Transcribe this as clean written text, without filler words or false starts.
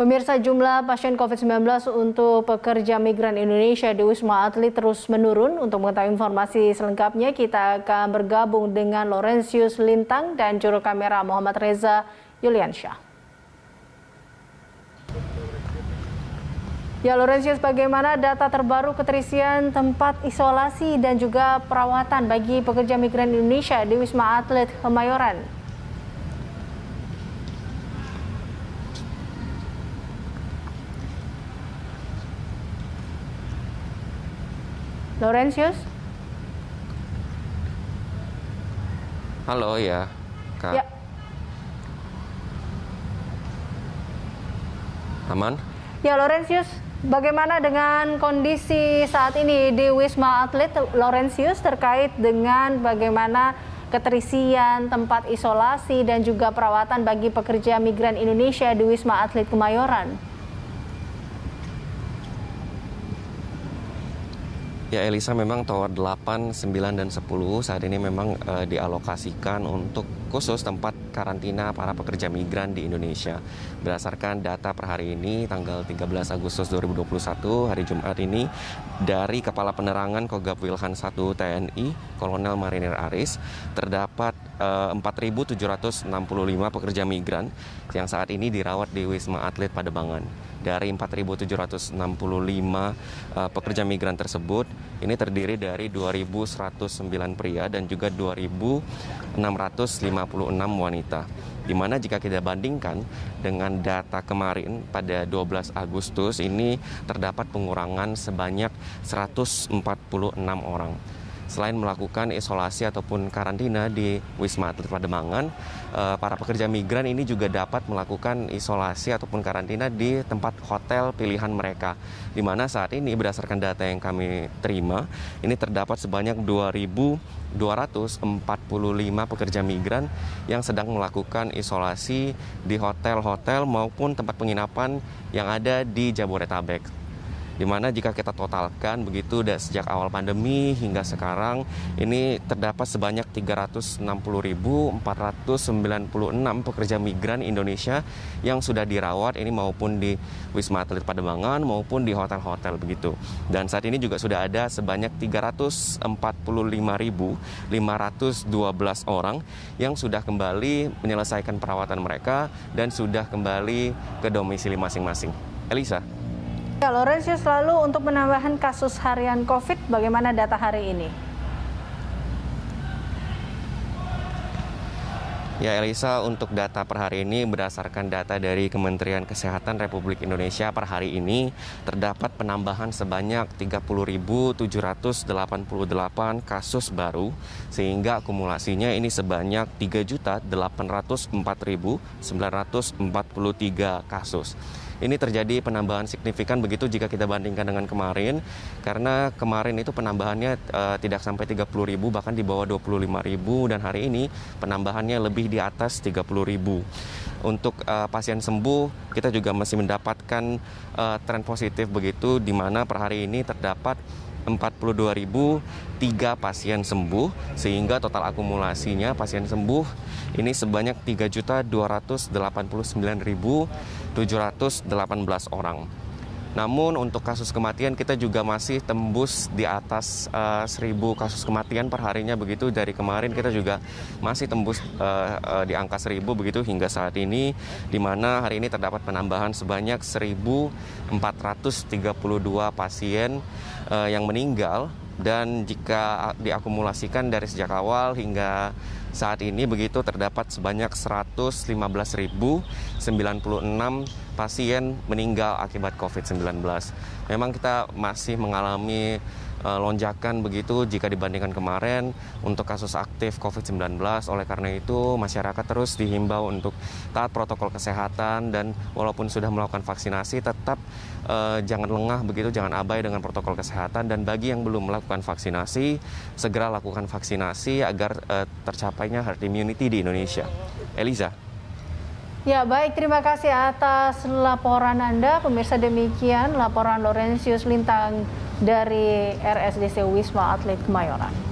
Pemirsa, jumlah pasien COVID-19 untuk pekerja migran Indonesia di Wisma Atlet terus menurun. Untuk mengetahui informasi selengkapnya, kita akan bergabung dengan Laurentius Lintang dan juru kamera Muhammad Reza Yuliansyah. Ya, Laurentius, bagaimana data terbaru keterisian tempat isolasi dan juga perawatan bagi pekerja migran Indonesia di Wisma Atlet Kemayoran? Laurentius? Halo ya, Kak. Ya. Aman? Ya, Laurentius, bagaimana dengan kondisi saat ini di Wisma Atlet, Laurentius, terkait dengan bagaimana keterisian tempat isolasi dan juga perawatan bagi pekerja migran Indonesia di Wisma Atlet Kemayoran? Ya Elisa, memang tower 8, 9, dan 10 saat ini memang dialokasikan untuk khusus tempat karantina para pekerja migran di Indonesia. Berdasarkan data per hari ini, tanggal 13 Agustus 2021, hari Jumat ini, dari Kepala Penerangan Kogab Wilhan 1 TNI, Kolonel Marinir Aris, terdapat 4.765 pekerja migran yang saat ini dirawat di Wisma Atlet Pademangan. Dari 4.765 pekerja migran tersebut, ini terdiri dari 2.109 pria dan juga 2.656 wanita. Di mana jika kita bandingkan dengan data kemarin pada 12 Agustus ini terdapat pengurangan sebanyak 146 orang. Selain melakukan isolasi ataupun karantina di Wisma Atlet Pademangan, para pekerja migran ini juga dapat melakukan isolasi ataupun karantina di tempat hotel pilihan mereka. Di mana saat ini berdasarkan data yang kami terima, ini terdapat sebanyak 2.245 pekerja migran yang sedang melakukan isolasi di hotel-hotel maupun tempat penginapan yang ada di Jabodetabek. Di mana jika kita totalkan begitu dari sejak awal pandemi hingga sekarang ini terdapat sebanyak 360.496 pekerja migran Indonesia yang sudah dirawat ini maupun di Wisma Atlet Pademangan maupun di hotel-hotel begitu. Dan saat ini juga sudah ada sebanyak 345.512 orang yang sudah kembali menyelesaikan perawatan mereka dan sudah kembali ke domisili masing-masing. Elisa. Ya, Laurentius, lalu untuk penambahan kasus harian COVID, bagaimana data hari ini? Ya Elisa, untuk data per hari ini berdasarkan data dari Kementerian Kesehatan Republik Indonesia per hari ini terdapat penambahan sebanyak 30.788 kasus baru sehingga akumulasinya ini sebanyak 3.804.943 kasus. Ini terjadi penambahan signifikan begitu jika kita bandingkan dengan kemarin, karena kemarin itu penambahannya tidak sampai 30.000, bahkan di bawah 25.000, dan hari ini penambahannya lebih di atas 30.000. Untuk pasien sembuh, kita juga masih mendapatkan tren positif begitu, di mana per hari ini terdapat 42.003 pasien sembuh, sehingga total akumulasinya pasien sembuh ini sebanyak 3.289.718 orang. Namun untuk kasus kematian kita juga masih tembus di atas 1.000 kasus kematian per harinya begitu. Dari kemarin kita juga masih tembus di angka 1.000 begitu hingga saat ini, di mana hari ini terdapat penambahan sebanyak 1.432 pasien yang meninggal. Dan jika diakumulasikan dari sejak awal hingga saat ini begitu terdapat sebanyak 115.096 pasien meninggal akibat COVID-19. Memang kita masih mengalami lonjakan begitu jika dibandingkan kemarin untuk kasus aktif COVID-19. Oleh karena itu masyarakat terus dihimbau untuk taat protokol kesehatan, dan walaupun sudah melakukan vaksinasi tetap jangan lengah begitu, jangan abai dengan protokol kesehatan, dan bagi yang belum melakukan vaksinasi segera lakukan vaksinasi agar tercapainya herd immunity di Indonesia. Eliza. Ya, baik, terima kasih atas laporan Anda. Pemirsa, demikian laporan Laurentius Lintang dari RSDC Wisma Atlet Kemayoran.